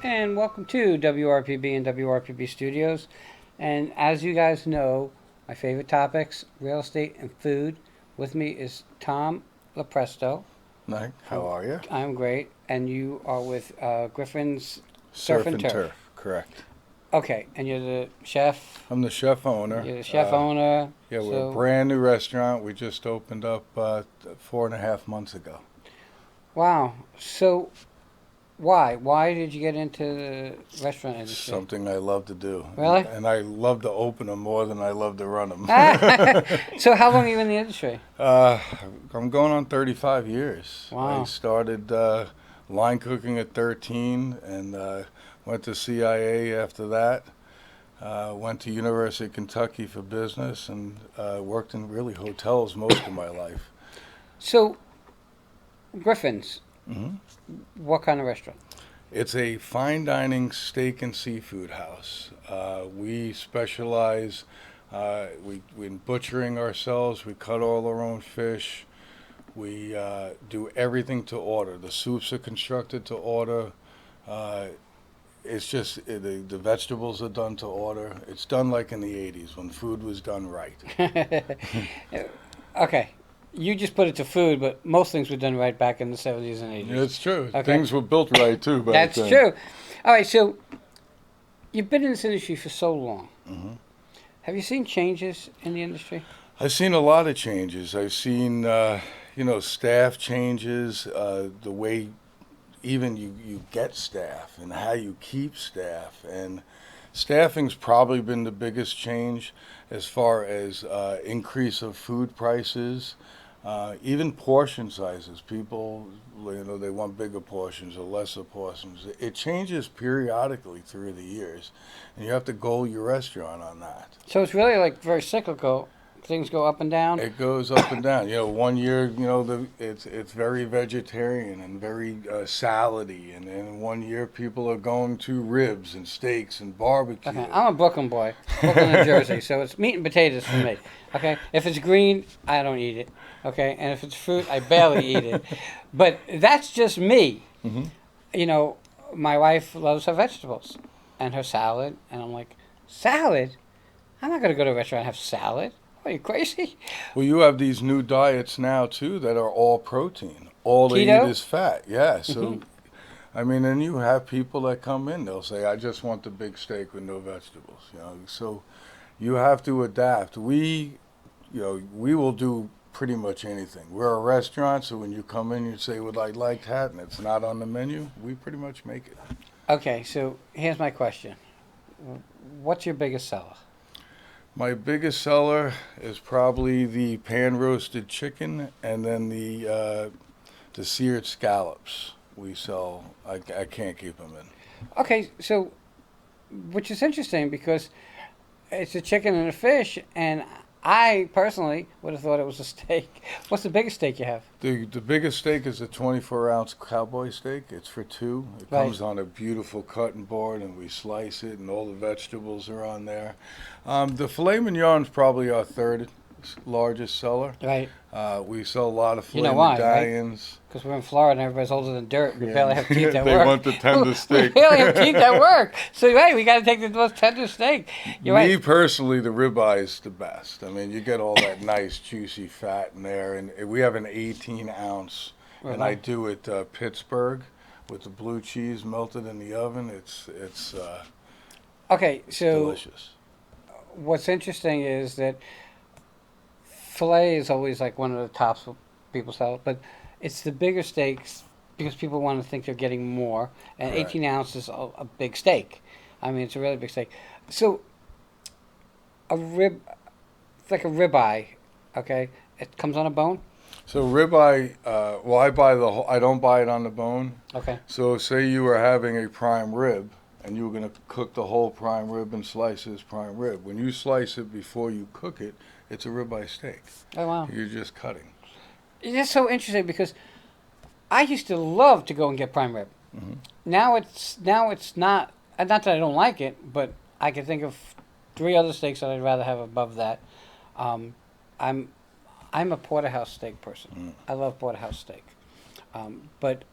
and welcome to WRPB and WRPB Studios. And as you guys know, my favorite topics, real estate and food. With me is Tom Lepresto. Nick, how are you? I'm great. And you are with Griffin's Surf and Turf, correct. Okay, and you're the chef. I'm the chef owner. You're the chef owner. Yeah, we're a brand new restaurant. We just opened up 4.5 months ago. Wow. So why? Why did you get into the restaurant industry? Something I love to do. Really? And I love to open them more than I love to run them. So how long are you in the industry? I'm going on 35 years. Wow. I started line cooking at 13 and went to CIA after that. Went to University of Kentucky for business and worked in really hotels most of my life. So, Griffins, hmm what kind of restaurant? It's a fine dining steak and seafood house. We specialize in butchering ourselves. We cut all our own fish. We do everything to order. The soups are constructed to order. It's just the vegetables are done to order. It's done like in the 80s when food was done right. Okay, you just put it to food, but most things were done right back in the 70s and 80s. It's true. Okay. Things were built right too back That's then. true. All right, so you've been in this industry for so long. hmm Have you seen changes in the industry? I've seen a lot of changes. I've seen, staff changes, the way even you get staff and how you keep staff. And staffing's probably been the biggest change as far as increase of food prices, even portion sizes. People, they want bigger portions or lesser portions. It changes periodically through the years, and you have to goal your restaurant on that. So it's really like very cyclical. Things go up and down. It goes up and down. One year, it's very vegetarian and very salady, and then one year people are going to ribs and steaks and barbecue. Okay, I'm a Brooklyn boy, Brooklyn, New Jersey, so it's meat and potatoes for me. Okay, if it's green, I don't eat it. Okay, and if it's fruit, I barely eat it. But that's just me. hmm My wife loves her vegetables and her salad, and I'm like, salad? I'm not gonna go to a restaurant and have salad. Are you crazy? Well, you have these new diets now too that are all protein. All they Keto? eat is fat. Yeah. So, Mhm. I mean, and you have people that come in. They'll say, "I just want the big steak with no vegetables." So you have to adapt. We will do pretty much anything. We're a restaurant, so when you come in, you say, "Would I like that?" and it's not on the menu. We pretty much make it. Okay, so here's my question. What's your biggest seller? My biggest seller is probably the pan roasted chicken, and then the seared scallops we sell. I can't keep them in. Okay, so which is interesting because it's a chicken and a fish, and I personally would have thought it was a steak. What's the biggest steak you have? The biggest steak is a 24-ounce cowboy steak. It's for two. It Right. comes on a beautiful cutting board, and we slice it, and all the vegetables are on there. The filet mignon is probably our third largest seller. Right, We sell a lot of You filet know why, right? medallions. because we're in Florida and everybody's older than dirt. We Yeah. barely have teeth that They work. want the tender steak. We barely have teeth that work. So, right, we got to take the most tender steak. You're Me right. personally, the ribeye is the best. I mean, you get all that nice juicy fat in there, and we have an 18-ounce, and I do it Pittsburgh with the blue cheese melted in the oven. It's Okay, so delicious. what's interesting is that filet is always like one of the tops of people's salad, but it's the bigger steaks because people want to think they're getting more, and Correct. 18 ounces is a big steak. I mean, it's a really big steak. So it's like a ribeye, okay? It comes on a bone, So ribeye, I buy the whole. I don't buy it on the bone. okay? So say you were having a prime rib, and you were going to cook the whole prime rib and slice it as prime rib. When you slice it before you cook it, it's a ribeye steak. Oh wow, You're just cutting. it's so interesting because I used to love to go and get prime rib. hmm Now it's not. Not that I don't like it, but I can think of 3 other steaks that I'd rather have above that. I'm a porterhouse steak person. Mm. I love porterhouse steak, but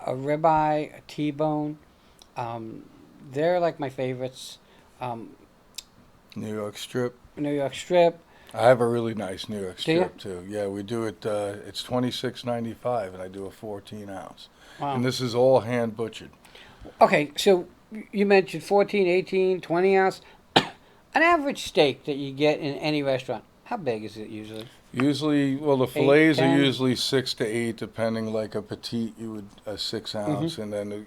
a ribeye, a T-bone, Um, they're like my favorites. Um, New York strip. New York strip. I have a really nice New York Do you? strip too. Yeah, we do it. It's 26.95, and I do a 14 ounce. Wow. And this is all hand butchered. Okay, so you mentioned 14, 18, 20 ounce. An average steak that you get in any restaurant, how big is it usually? Usually, well, the 8, fillets are 10? usually 6 to 8, depending. Like a petite, you would a 6 ounce, and then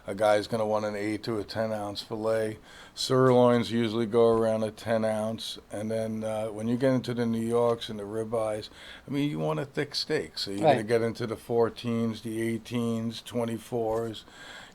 a guy's gonna want an 8 to a 10 ounce fillet. Sirloins usually go around a 10 ounce, and then when you get into the New Yorks and the ribeyes, I mean, you want a thick steak, so you're gonna Right. get into the 14s, the 18s, 24s.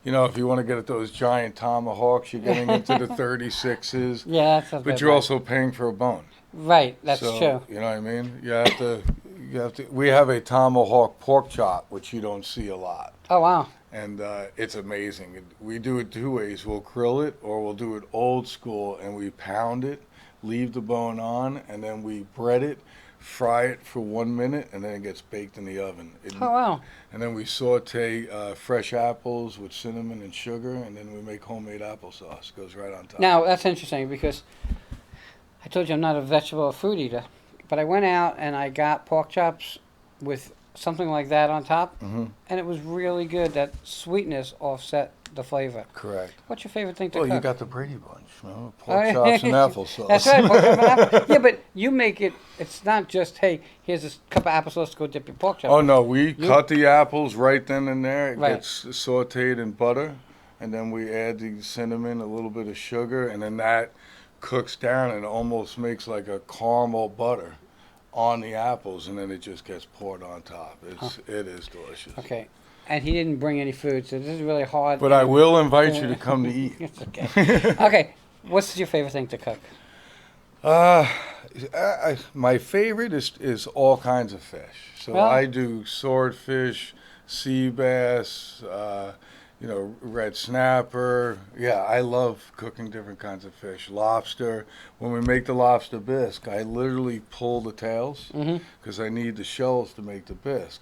If you want to get at those giant tomahawks, you're getting into the 36s, Yeah, that's not but that you're bad. also paying for a bone. Right, that's So, true. you know what I mean? You have to. We have a tomahawk pork chop, which you don't see a lot, Oh, wow. and it's amazing. We do it two ways: we'll grill it, or we'll do it old school, and we pound it, leave the bone on, and then we bread it, fry it for 1 minute, and then it gets baked in the oven. Oh, wow. And then we saute fresh apples with cinnamon and sugar, and then we make homemade applesauce. Goes right on top. Now, that's interesting because I told you I'm not a vegetable or fruit eater, but I went out and I got pork chops with something like that on top, Hmm. and it was really good. That sweetness offset the flavor. Correct. What's your favorite thing to Well, cook? you got the Brady Bunch, Oh, pork chops and applesauce. That's right. Pork chop and apple. Yeah, but you make it. It's not just hey, here's a cup of applesauce to go dip your pork chop. Oh no, we cut the apples right then and there. It Right. gets sautéed in butter, and then we add the cinnamon, a little bit of sugar, and then that cooks down and almost makes like a caramel butter on the apples, and then it just gets poured on top. It is delicious. Okay, and he didn't bring any food, so this is really hard. But I will invite you to come to eat. It's okay. Okay, what's your favorite thing to cook? Uh, my favorite is all kinds of fish. So Well- I do swordfish, sea bass, red snapper. Yeah, I love cooking different kinds of fish. Lobster. When we make the lobster bisque, I literally pull the tails Mm-hmm. because I need the shells to make the bisque.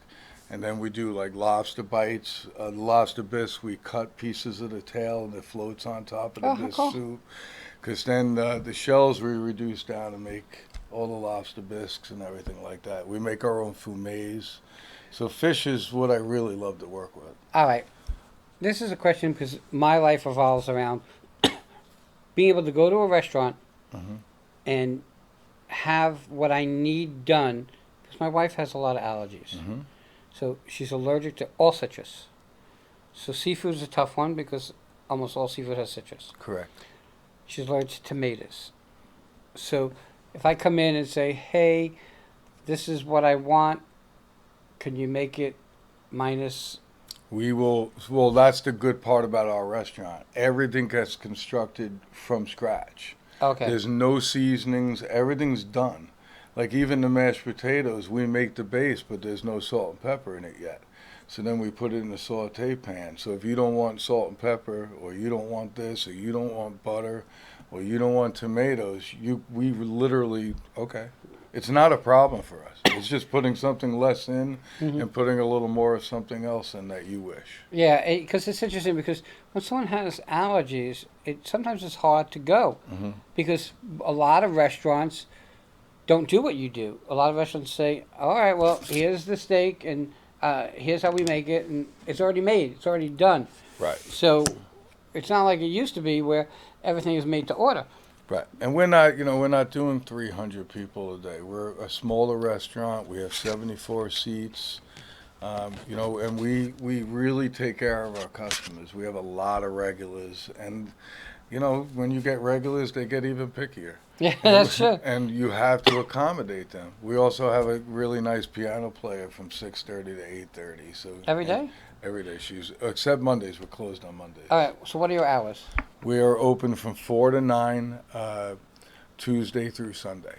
And then we do like lobster bites. The lobster bisque, we cut pieces of the tail and it floats on top of the Oh, how bisque cool. soup. Because then the shells we reduce down to make all the lobster bisques and everything like that. We make our own fumets. So fish is what I really love to work with. All right, this is a question because my life revolves around being able to go to a restaurant Mhm. and have what I need done because my wife has a lot of allergies. Mhm. So she's allergic to all citrus. So seafood is a tough one because almost all seafood has citrus. Correct. She's allergic to tomatoes. So if I come in and say, hey, this is what I want, can you make it minus? We will. Well, that's the good part about our restaurant. Everything gets constructed from scratch. Okay. There's no seasonings. Everything's done. Like even the mashed potatoes, we make the base, but there's no salt and pepper in it yet. So then we put it in the saute pan. So if you don't want salt and pepper, or you don't want this, or you don't want butter, or you don't want tomatoes, we literally okay. It's not a problem for us. It's just putting something less in Mhm. and putting a little more of something else in that you wish. Yeah, because it's interesting because when someone has allergies, sometimes it's hard to go Hmm. because a lot of restaurants don't do what you do. A lot of restaurants say, all right, well, here's the steak and here's how we make it, and it's already made, it's already done. Right. So it's not like it used to be where everything is made to order. Right. And we're not doing 300 people a day. We're a smaller restaurant. We have 74 seats. And we really take care of our customers. We have a lot of regulars. And, when you get regulars, they get even pickier. Yeah, that's true. And you have to accommodate them. We also have a really nice piano player from 6:30 to 8:30. So Every day? Every day. Except Mondays. We're closed on Mondays. All right, so what are your hours? We are open from 4 to 9, Tuesday through Sunday.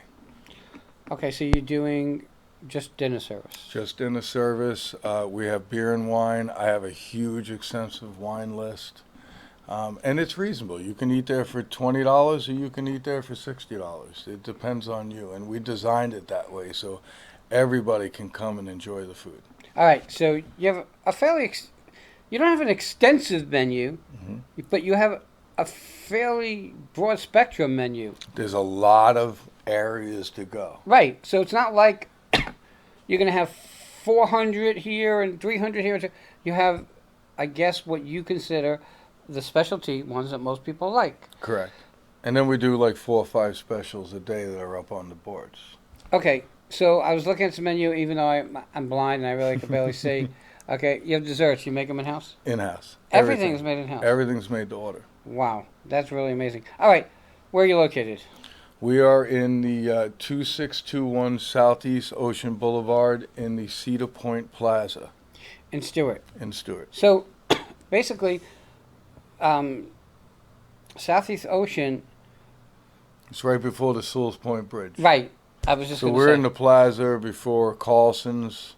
Okay, so you're doing just dinner service. Just in the service. We have beer and wine. I have a huge, extensive wine list. And it's reasonable. You can eat there for $20 or you can eat there for $60. It depends on you. And we designed it that way so everybody can come and enjoy the food. All right, so you have a fairly you don't have an extensive menu, but you have a fairly broad spectrum menu. There's a lot of areas to go. Right. So it's not like you're going to have 400 here and 300 here. You have, I guess, what you consider the specialty ones that most people like. Correct. And then we do like 4 or 5 specials a day that are up on the boards. Okay. So I was looking at the menu, even though I'm blind and I really could barely see. Okay. You have desserts. You make them in-house? In-house. Everything's made in-house? Everything's made to order. Wow. That's really amazing. All right. Where are you located? We are in the 2621 Southeast Ocean Boulevard in the Cedar Point Plaza. In Stuart. In Stuart. So, basically, Southeast Ocean. It's right before the Sewell's Point Bridge. Right. I was just So going to we're say. in the plaza before Carlson's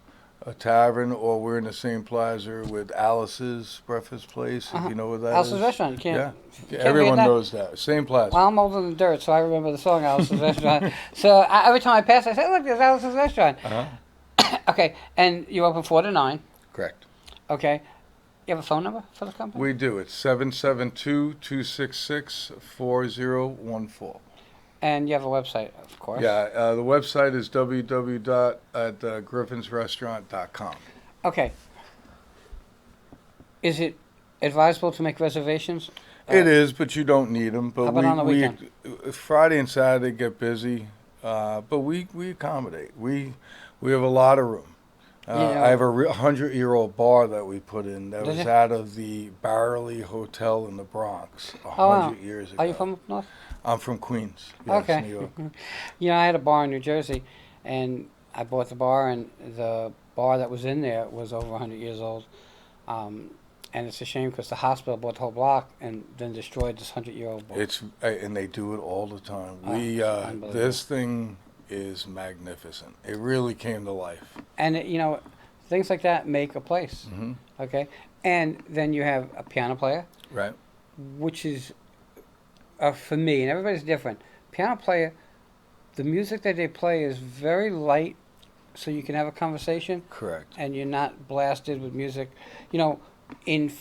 Tavern, or we're in the same plaza with Alice's Breakfast Place, if you know what that is. Alice's Restaurant. You can't. Yeah, can't everyone forget that. knows that. Same plaza. Well, I'm older than dirt, so I remember the song Alice's Restaurant. So every time I pass, I say, look, there's Alice's Restaurant. Okay. And you open 4 to 9. Correct. Okay. You have a phone number for the company? We do. It's 772-266-4014. And you have a website, of course. Yeah, the website is www.griffinsrestaurant.com. Okay. Is it advisable to make reservations? It is, but you don't need them. But How about on the weekend? Friday and Saturday get busy, but we accommodate. We have a lot of room. I have a 100-year-old bar that we put in that was out of the Barley Hotel in the Bronx 100 years ago. Are you from up north? I'm from Queens. Yes, Okay. New York. You know, I had a bar in New Jersey, and I bought the bar, and the bar that was in there was over 100 years old. And it's a shame because the hospital bought the whole block and then destroyed this 100-year-old bar. And they do it all the time. Unbelievable. This thing is magnificent. It really came to life. And, things like that make a place. Okay? And then you have a piano player. Right. Which is, for me, and everybody's different. Piano player, the music that they play is very light, so you can have a conversation. Correct. And you're not blasted with music. In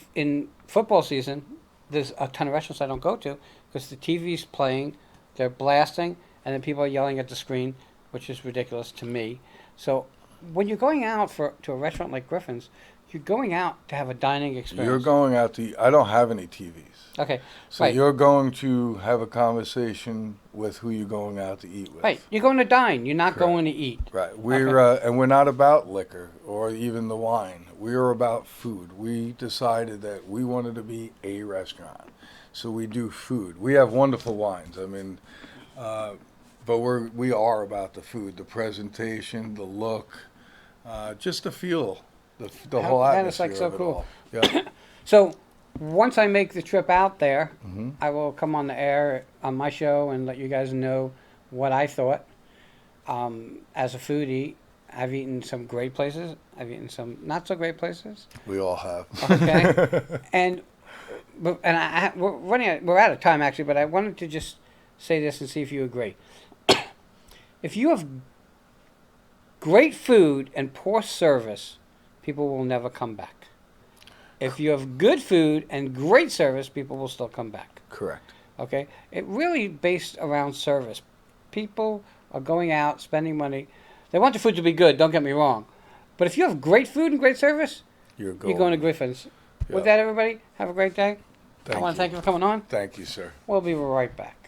football season, there's a ton of restaurants I don't go to because the TV's playing, they're blasting, and then people are yelling at the screen, which is ridiculous to me. So when you're going out to a restaurant like Griffin's, you're going out to have a dining experience. You're going out to eat. I don't have any TVs. Okay. So right. you're going to have a conversation with who you're going out to eat with. Right. You're going to dine. You're not going to eat. Right. And we're not about liquor or even the wine. We're about food. We decided that we wanted to be a restaurant. So we do food. We have wonderful wines. I mean, but we are about the food, the presentation, the look, just the feel, the whole atmosphere. That is like so of it cool. all. Yeah. So once I make the trip out there, I will come on the air on my show and let you guys know what I thought. As a foodie, I've eaten some great places. I've eaten some not so great places. We all have. Okay. We're out of time actually, but I wanted to just say this and see if you agree. If you have great food and poor service, people will never come back. If you have good food and great service, people will still come back. Correct. Okay? It really based around service. People are going out, spending money. They want the food to be good, don't get me wrong. But if you have great food and great service, you're going to Griffin's. Yeah. With that, everybody, have a great day. I want to thank you for coming on. Thank you, sir. We'll be right back.